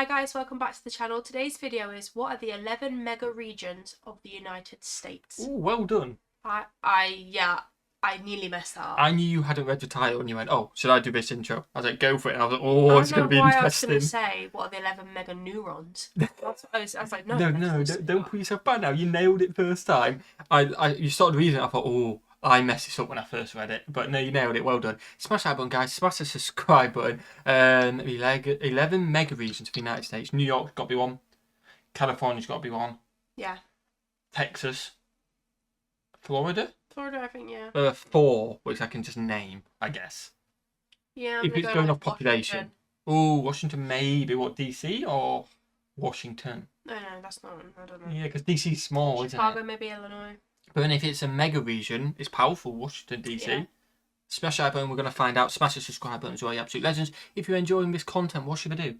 Hi guys, welcome back to the channel. Today's video is what are the 11 mega regions of the United States? Oh, well done. I nearly messed that up. I knew you hadn't read the title and you went, oh, should I do this intro? I was like, go for it. And I was like, oh, it's going to be interesting. I was going to say, what are the 11 mega neurons? I was like, no. Don't put yourself back now. You nailed it first time. You started reading it. I thought, oh, I messed this up when I first read it. But no, you nailed it. Well done. Smash that button, guys. Smash the subscribe button. 11 mega regions of the United States. New York's got to be one. California's got to be one. Yeah. Texas. Florida, I think, yeah. 4, which I can just name, I guess. Yeah. If it's going off population. Oh, Washington maybe. What, DC or Washington? No, that's not. I don't know. Yeah, because DC's small, isn't it? Chicago, maybe Illinois. But then if it's a mega region, it's powerful. Washington, DC. Yeah. Smash that button. We're going to find out. Smash the subscribe button as well, you absolute legends. If you're enjoying this content, what should I do?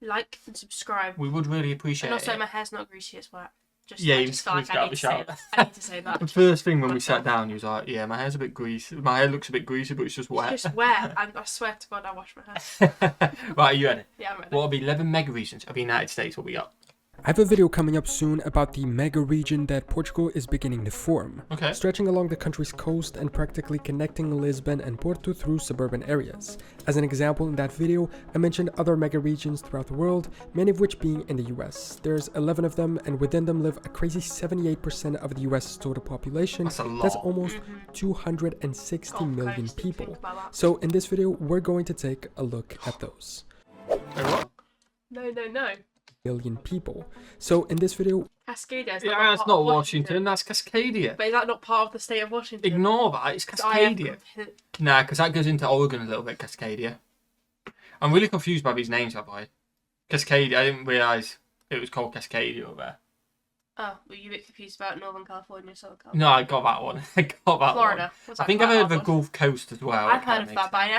Like and subscribe. We would really appreciate it. And also, my hair's not greasy, it's wet. I just feel like I need to say that. The first thing when we sat down, he was like, yeah, my hair's a bit greasy. My hair looks a bit greasy, but it's just wet. It's just wet. I swear to God, I wash my hair. Right, are you ready? Yeah, I'm ready. What are the 11 mega regions of the United States? What we got? I have a video coming up soon about the mega region that Portugal is beginning to form, stretching along the country's coast and practically connecting Lisbon and Porto through suburban areas. As an example, in that video, I mentioned other mega regions throughout the world, many of which being in the US. There's 11 of them, and within them live a crazy 78% of the US total population. That's a lot. That's almost 260 million people. So in this video, we're going to take a look at those. Wait, what? No. Million people. So in this video, Cascadia. Yeah, that's not Washington. That's Cascadia. But is that not part of the state of Washington? Ignore that. It's Cascadia. Nah, because that goes into Oregon a little bit. Cascadia. I'm really confused by these names, by the way. Cascadia. I didn't realise it was called Cascadia over there. Oh, were you a bit confused about Northern California, Southern California? No, I got that one. Florida. One. I think I've heard of the Gulf Coast as well. I've heard of that, but I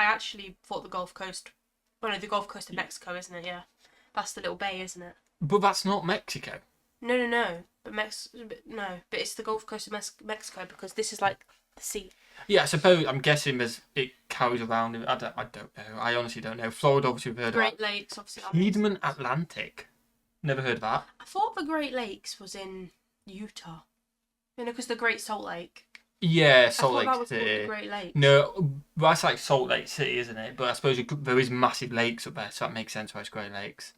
actually thought the Gulf Coast. Well, no, the Gulf Coast of Mexico, isn't it? Yeah. That's the little bay, isn't it? But that's not Mexico. No. But it's the Gulf Coast of Mexico because this is like the sea. Yeah, I suppose. I'm guessing it carries around. I don't know. I honestly don't know. Florida, obviously, we've heard Great of. Lakes, obviously. Piedmont Atlantic. Never heard of that. I thought the Great Lakes was in Utah. You know, because the Great Salt Lake. Yeah, Salt Lake that was City. The Great Lakes. No, that's like Salt Lake City, isn't it? But I suppose there is massive lakes up there, so that makes sense why it's Great Lakes.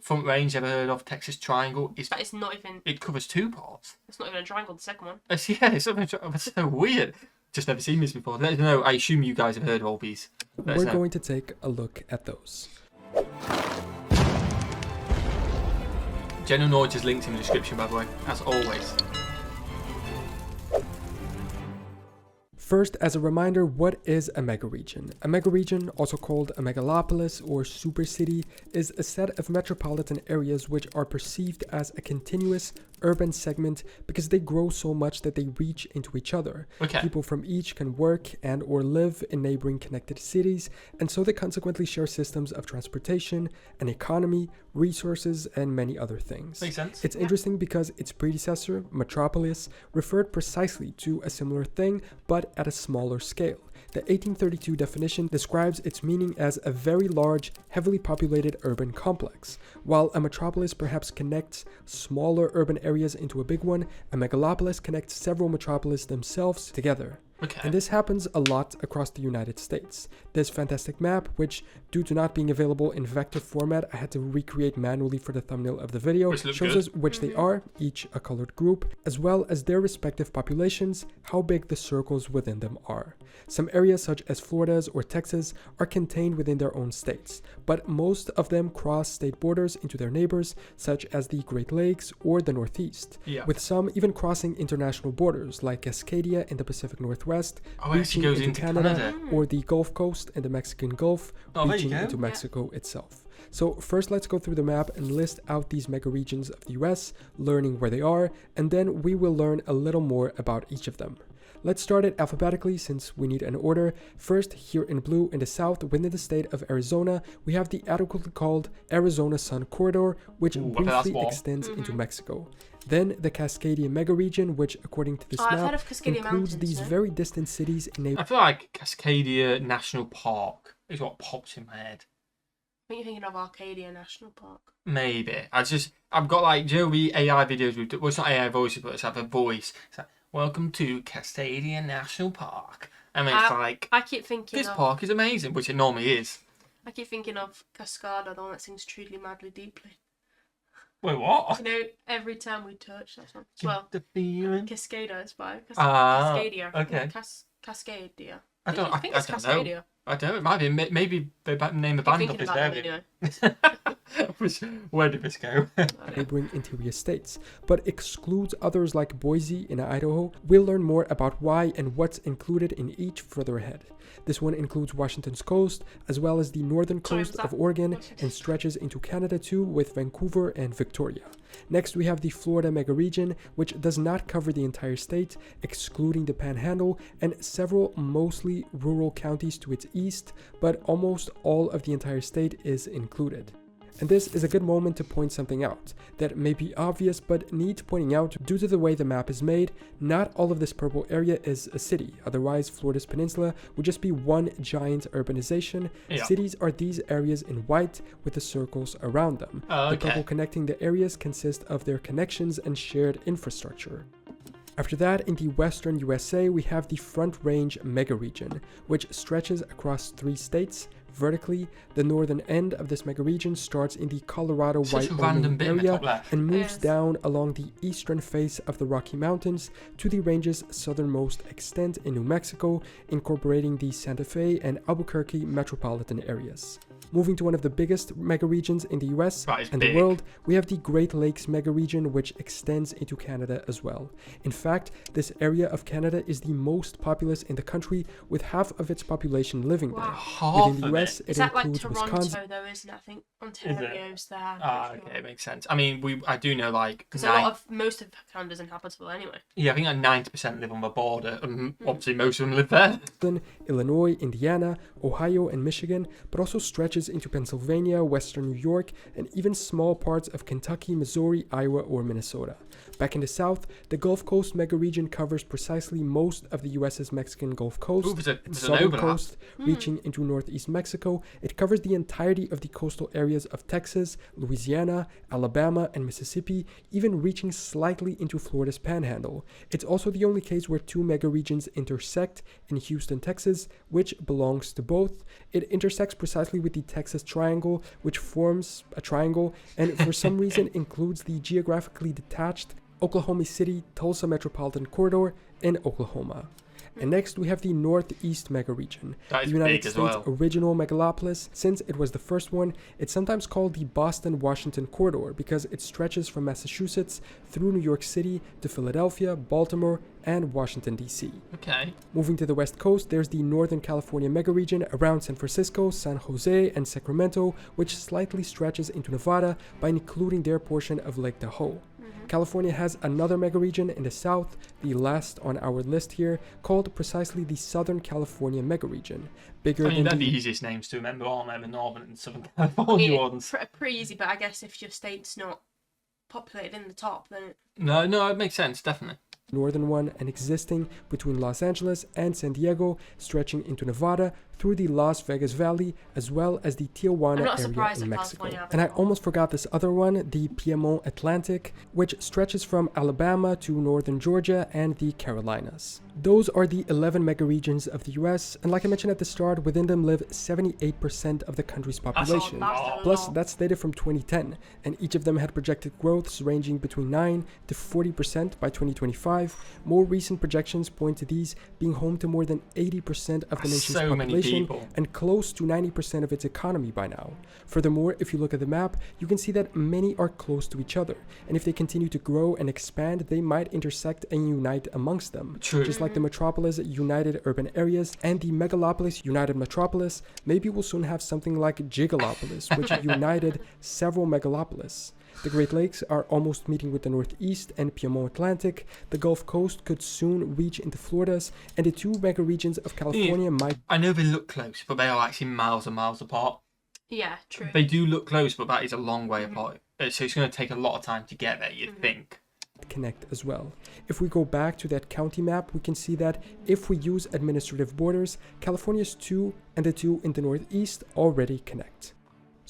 Front Range, ever heard of? Texas Triangle. It's not even. It covers 2 parts. It's not even a triangle. The second one. It's so weird. Just never seen this before. Let us know. I assume you guys have heard of all these. We're going to take a look at those. General knowledge is linked in the description, by the way, as always. First, as a reminder, what is a megaregion? A megaregion, also called a megalopolis or supercity, is a set of metropolitan areas which are perceived as a continuous urban segment because they grow so much that they reach into each other. People from each can work and or live in neighboring connected cities, and so they consequently share systems of transportation, an economy, resources, and many other things. Makes sense. It's interesting because its predecessor, metropolis, referred precisely to a similar thing, but at a smaller scale. The 1832 definition describes its meaning as a very large, heavily populated urban complex. While a metropolis perhaps connects smaller urban areas into a big one, a megalopolis connects several metropolises themselves together. And this happens a lot across the United States. This fantastic map, which due to not being available in vector format, I had to recreate manually for the thumbnail of the video, shows us which they are, each a colored group, as well as their respective populations, how big the circles within them are. Some areas such as Florida's or Texas are contained within their own states, but most of them cross state borders into their neighbors, such as the Great Lakes or the Northeast, with some even crossing international borders like Cascadia in the Pacific Northwest, reaching into Canada, or the Gulf Coast and the Mexican Gulf, reaching into Mexico itself. So first let's go through the map and list out these megaregions of the US, learning where they are, and then we will learn a little more about each of them. Let's start it alphabetically since we need an order. First, here in blue in the south within the state of Arizona, we have the adequately called Arizona Sun Corridor, which briefly extends into Mexico. Then the Cascadia megaregion, which according to this map includes these very distant cities in I feel like Cascadia National Park is what pops in my head. think you're thinking of Arcadia National Park. Maybe. I've got like, do you know the AI videos we've done? Well, it's not AI voices, but it's like a voice. It's like, welcome to Cascadia National Park. And it's like, I keep thinking this of, park is amazing, which it normally is. I keep thinking of Cascadia, the one that sings Truly Madly Deeply. Wait, what? You know, every time we touch that song. Well, The feeling. Cascada is by Cascadia. Cascadia. Okay. Cascadia. I don't think it's don't know. Cascadia. I don't know. It might be. Maybe they name the band Thinking of this about them area. anyway. Where did this go? neighboring interior states, but excludes others like Boise in Idaho. We'll learn more about why and what's included in each further ahead. This one includes Washington's coast, as well as the northern coast of Oregon, and stretches into Canada too, with Vancouver and Victoria. Next, we have the Florida megaregion, which does not cover the entire state, excluding the Panhandle and several mostly rural counties to its east, but almost all of the entire state is included. And this is a good moment to point something out that may be obvious but needs pointing out due to the way the map is made. Not all of this purple area is a city, otherwise Florida's peninsula would just be one giant urbanization. Yeah. Cities are these areas in white with the circles around them. The purple connecting the areas consist of their connections and shared infrastructure. After that, in the western USA, we have the Front Range megaregion, which stretches across 3 states. Vertically, the northern end of this megaregion starts in the Colorado Wyoming area and moves down along the eastern face of the Rocky Mountains to the range's southernmost extent in New Mexico, incorporating the Santa Fe and Albuquerque metropolitan areas. Moving to one of the biggest megaregions in the US and the world, we have the Great Lakes megaregion, which extends into Canada as well. In fact, this area of Canada is the most populous in the country, with half of its population living there. Within the US, it is that like includes Toronto, Wisconsin. though, isn't it? I think Ontario's there. Okay, it makes sense. I mean, I do know like because most of Canada's inhabitable anyway. Yeah, I think like 90% live on the border, and obviously most of them live there. Illinois, Indiana, Ohio, and Michigan, but also stretches into Pennsylvania, western New York, and even small parts of Kentucky, Missouri, Iowa, or Minnesota. Back in the south, the Gulf Coast megaregion covers precisely most of the US's Mexican Gulf Coast and southern coast, reaching into northeast Mexico. It covers the entirety of the coastal areas of Texas, Louisiana, Alabama, and Mississippi, even reaching slightly into Florida's Panhandle. It's also the only case where 2 megaregions intersect in Houston, Texas, which belongs to both. It intersects precisely with the Texas Triangle, which forms a triangle, and for some reason includes the geographically detached Oklahoma City Tulsa Metropolitan Corridor in Oklahoma. And next we have the Northeast megaregion, the United States' original megalopolis. Since it was the first one, it's sometimes called the Boston-Washington Corridor because it stretches from Massachusetts through New York City to Philadelphia, Baltimore, and Washington, D.C. Okay. Moving to the west coast, there's the Northern California megaregion around San Francisco, San Jose, and Sacramento, which slightly stretches into Nevada by including their portion of Lake Tahoe. California has another megaregion in the south, the last on our list here, called precisely the Southern California megaregion. Bigger than they're the easiest names to remember, aren't they? The Northern and Southern California ones. Pretty easy, but I guess if your state's not populated in the top, then it... No, it makes sense, definitely. Northern one and existing between Los Angeles and San Diego, stretching into Nevada through the Las Vegas Valley, as well as the Tijuana area in Mexico. And I almost forgot this other one, the Piedmont Atlantic, which stretches from Alabama to northern Georgia and the Carolinas. Those are the 11 megaregions of the US, and like I mentioned at the start, within them live 78% of the country's population. Plus, that's data from 2010, and each of them had projected growths ranging between 9 to 40% by 2025. More recent projections point to these being home to more than 80% of the nation's population and close to 90% of its economy by now. Furthermore, if you look at the map, you can see that many are close to each other, and if they continue to grow and expand, they might intersect and unite amongst them. Just like the metropolis united urban areas and the megalopolis united metropolis, maybe we'll soon have something like Gigalopolis, which united several megalopolis. The Great Lakes are almost meeting with the Northeast and Piedmont Atlantic. The Gulf Coast could soon reach into Florida's, and the 2 megaregions of California might... I know they look close, but they are actually miles and miles apart. Yeah, true. They do look close, but that is a long way apart. So it's going to take a lot of time to get there, you'd think. Connect as well. If we go back to that county map, we can see that if we use administrative borders, California's 2 and the 2 in the Northeast already connect.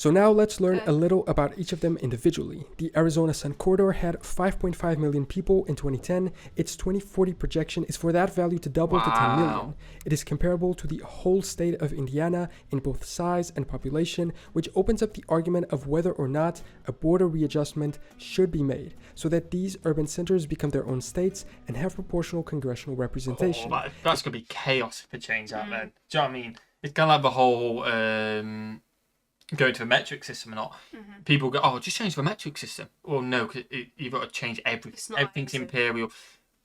So now let's learn Okay. a little about each of them individually. The Arizona Sun Corridor had 5.5 million people in 2010. Its 2040 projection is for that value to double to 10 million. Wow. It is comparable to the whole state of Indiana in both size and population, which opens up the argument of whether or not a border readjustment should be made, so that these urban centers become their own states and have proportional congressional representation. Oh, that's going to be chaos if it changes that then. Do you know what I mean? It's kind of like the whole going to a metric system or not. People go, oh, just change the metric system. Well, no, because you've got to change everything. It's not Everything's easy. imperial.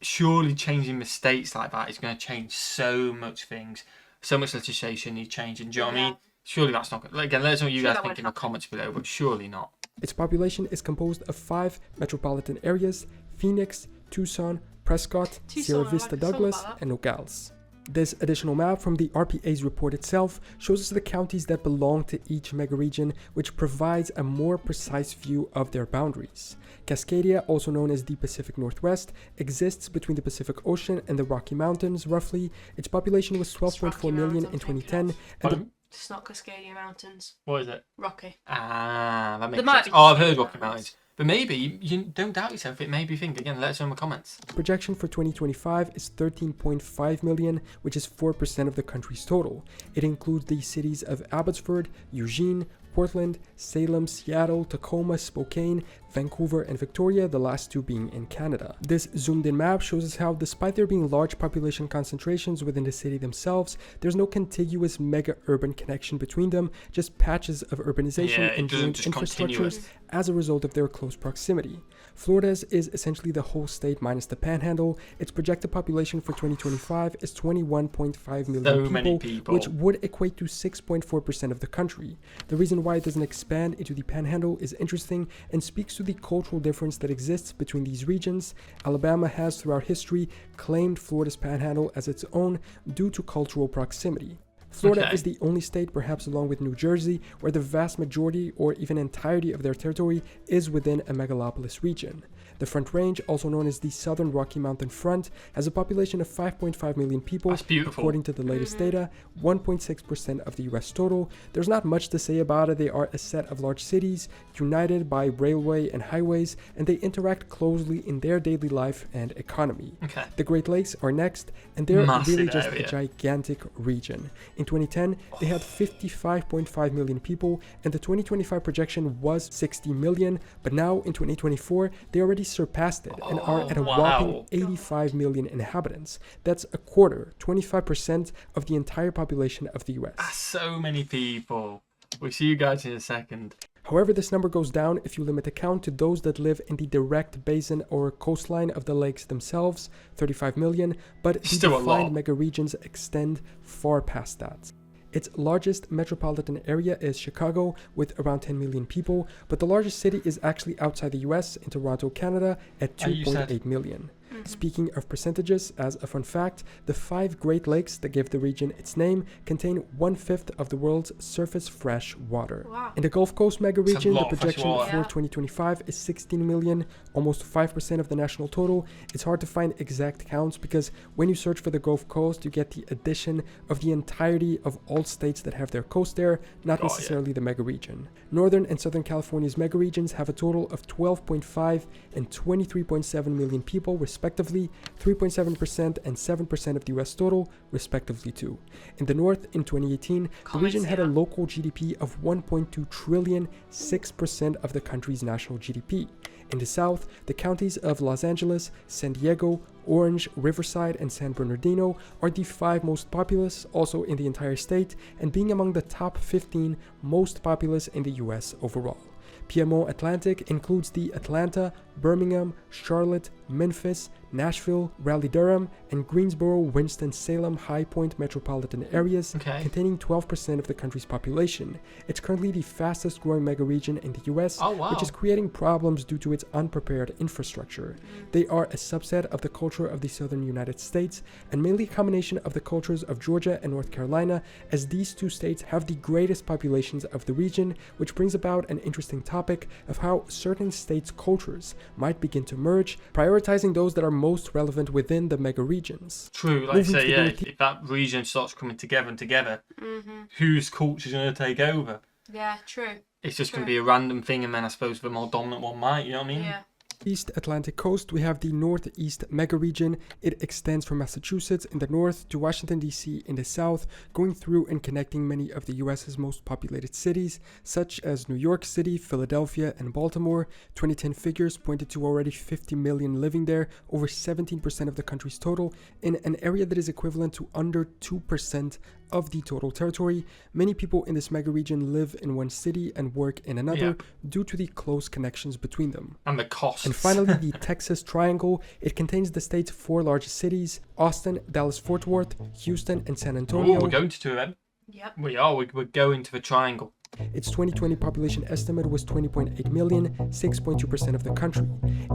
Surely changing the states like that is going to change so much things. So much legislation needs changing. Do you know what I mean? Surely that's not good. Again, let us know what you Sure, guys that think won't in the happen. comments below, but surely not. Its population is composed of 5 metropolitan areas: Phoenix, Tucson, Prescott, Tucson, Sierra I like Vista the song Douglas, about that. and Nogales. This additional map from the RPA's report itself shows us the counties that belong to each megaregion, which provides a more precise view of their boundaries. Cascadia, also known as the Pacific Northwest, exists between the Pacific Ocean and the Rocky Mountains, roughly. Its population was 12.4 Rocky million Mountains, in I'm thinking 2010, of. and the Pardon? It's not Cascadia Mountains. What is it? Rocky. Ah, that makes might sense. be Oh, I've heard Rocky Rocky Mountains. But maybe, you don't doubt yourself, it made me think. Again, let us know in the comments. projection for 2025 is 13.5 million, which is 4% of the country's total. It includes the cities of Abbotsford, Eugene, Portland, Salem, Seattle, Tacoma, Spokane, Vancouver, and Victoria, the last two being in Canada. This zoomed-in map shows us how, despite there being large population concentrations within the city themselves, there's no contiguous mega-urban connection between them, just patches of urbanization Yeah, it and doesn't joint just infrastructures continuous. as a result of their close proximity. Florida's is essentially the whole state minus the panhandle. Its projected population for 2025 is 21.5 million So people, many people. which would equate to 6.4% of the country. The reason why it doesn't expand into the panhandle is interesting and speaks to the cultural difference that exists between these regions. Alabama has throughout history claimed Florida's panhandle as its own due to cultural proximity. Florida Okay. is the only state, perhaps along with New Jersey, where the vast majority or even entirety of their territory is within a megalopolis region. The Front Range, also known as the Southern Rocky Mountain Front, has a population of 5.5 million people, That's beautiful. according to the latest data, 1.6% of the US total. There's not much to say about it. They are a set of large cities, united by railway and highways, and they interact closely in their daily life and economy. Okay. The Great Lakes are next, and they're Massive really just area. a gigantic region. In 2010, they had 55.5 million people, and the 2025 projection was 60 million, but now in 2024, they already surpassed it and are at a wow. whopping 85 million inhabitants. That's a quarter, 25% of the entire population of the US. That's so many people. We'll see you guys in a second. However, this number goes down if you limit the count to those that live in the direct basin or coastline of the lakes themselves, 35 million, but the Still a defined lot. megaregions extend far past that. Its largest metropolitan area is Chicago, with around 10 million people, but the largest city is actually outside the US, in Toronto, Canada, at You said- 2.8 million. Speaking of percentages, as a fun fact, the 5 Great Lakes that give the region its name contain 1/5 of the world's surface fresh water. Wow. In the Gulf Coast megaregion, lot the of fresh projection water. for Yeah. 2025 is 16 million, almost 5% of the national total. It's hard to find exact counts because when you search for the Gulf Coast, you get the addition of the entirety of all states that have their coast there, not Oh, yeah. necessarily the megaregion. Northern and Southern California's megaregions have a total of 12.5 and 23.7 million people, respectively, 3.7% and 7% of the US total, respectively, too. In the North, in 2018, the region had a Comments, local GDP of 1.2 trillion, 6% of the country's national GDP. In the South, the counties of Los Angeles, San Diego, Orange, Riverside, and San Bernardino are the 5 most populous, also in the entire state, and being among the top 15 most populous in the US overall. PMO Atlantic includes the Atlanta, Birmingham, Charlotte, Memphis, Nashville, Raleigh-Durham, and Greensboro-Winston-Salem High Point metropolitan areas, Okay. containing 12% of the country's population. It's currently the fastest growing megaregion in the US, Oh, wow. which is creating problems due to its unprepared infrastructure. They are a subset of the culture of the southern United States, and mainly a combination of the cultures of Georgia and North Carolina, as these two states have the greatest populations of the region, which brings about an interesting topic of how certain states' cultures might begin to merge, prioritizing those that are most relevant within the megaregions. True, like I Moving say, to the yeah, North- if that region starts coming together and together, whose culture's going to take over? Yeah, true. it's just going to True. be a random thing, and then I suppose the more dominant one might, you know what I mean? Yeah. East Atlantic coast, we have the Northeast megaregion. It extends from Massachusetts in the north to Washington, D.C. in the south, going through and connecting many of the U.S.'s most populated cities, such as New York City, Philadelphia, and Baltimore. 2010 figures pointed to already 50 million living there, over 17% of the country's total, in an area that is equivalent to under 2% of the total territory. Many people in this megaregion live in one city and work in another due to the close connections between them. And the costs. And finally, the Texas Triangle. It contains the state's 4 largest cities: Austin, Dallas-Fort Worth, Houston, and San Antonio. Oh, we're going to 2 of them. Yep. We are. We're going to the triangle. Its 2020 population estimate was 20.8 million, 6.2% of the country.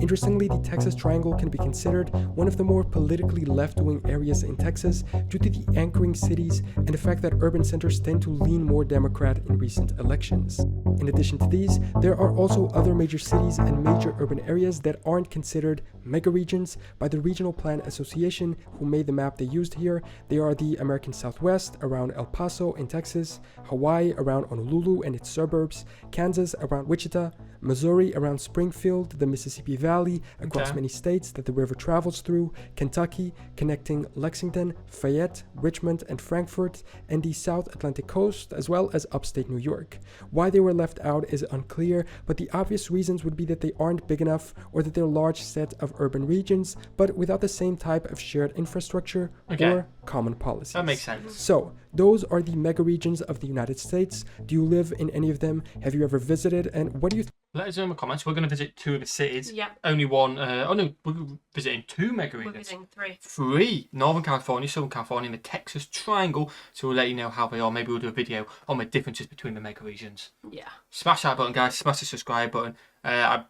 Interestingly, the Texas Triangle can be considered one of the more politically left-wing areas in Texas due to the anchoring cities and the fact that urban centers tend to lean more Democrat in recent elections. In addition to these, there are also other major cities and major urban areas that aren't considered megaregions by the Regional Plan Association, who made the map they used here. They are the American Southwest around El Paso in Texas, Hawaii around Honolulu and its suburbs, Kansas around Wichita, Missouri around Springfield, the Mississippi Valley across many states that the river travels through, Kentucky connecting Lexington, Fayette, Richmond, and Frankfort, and the South Atlantic coast, as well as upstate New York. Why they were left out is unclear, but the obvious reasons would be that they aren't big enough or that they're a large set of urban regions, but without the same type of shared infrastructure or common policies. That makes sense. So, those are the megaregions of the United States. Do you live in any of them? Have you ever visited? And what do you Let us know in the comments. We're going to visit 2 of the cities. Yep. Only one. We're visiting 2 megaregions. We're visiting 3. 3. Northern California, Southern California, and the Texas Triangle. So we'll let you know how they are. Maybe we'll do a video on the differences between the megaregions. Yeah. Smash that button, guys. Smash the subscribe button.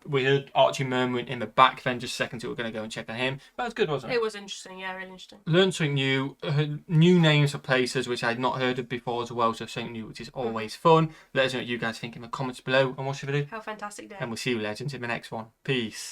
We heard Archie murmuring in the back then just a second, so we're going to go and check on him. That was good, wasn't it? It was interesting. Yeah, really interesting. Learned something new. New names for places which I had not heard of before as well. So something new, which is always fun. Let us know what you guys think in the comments below. And what should we do? Have a fantastic day. And we'll see you legends in the next one. Peace.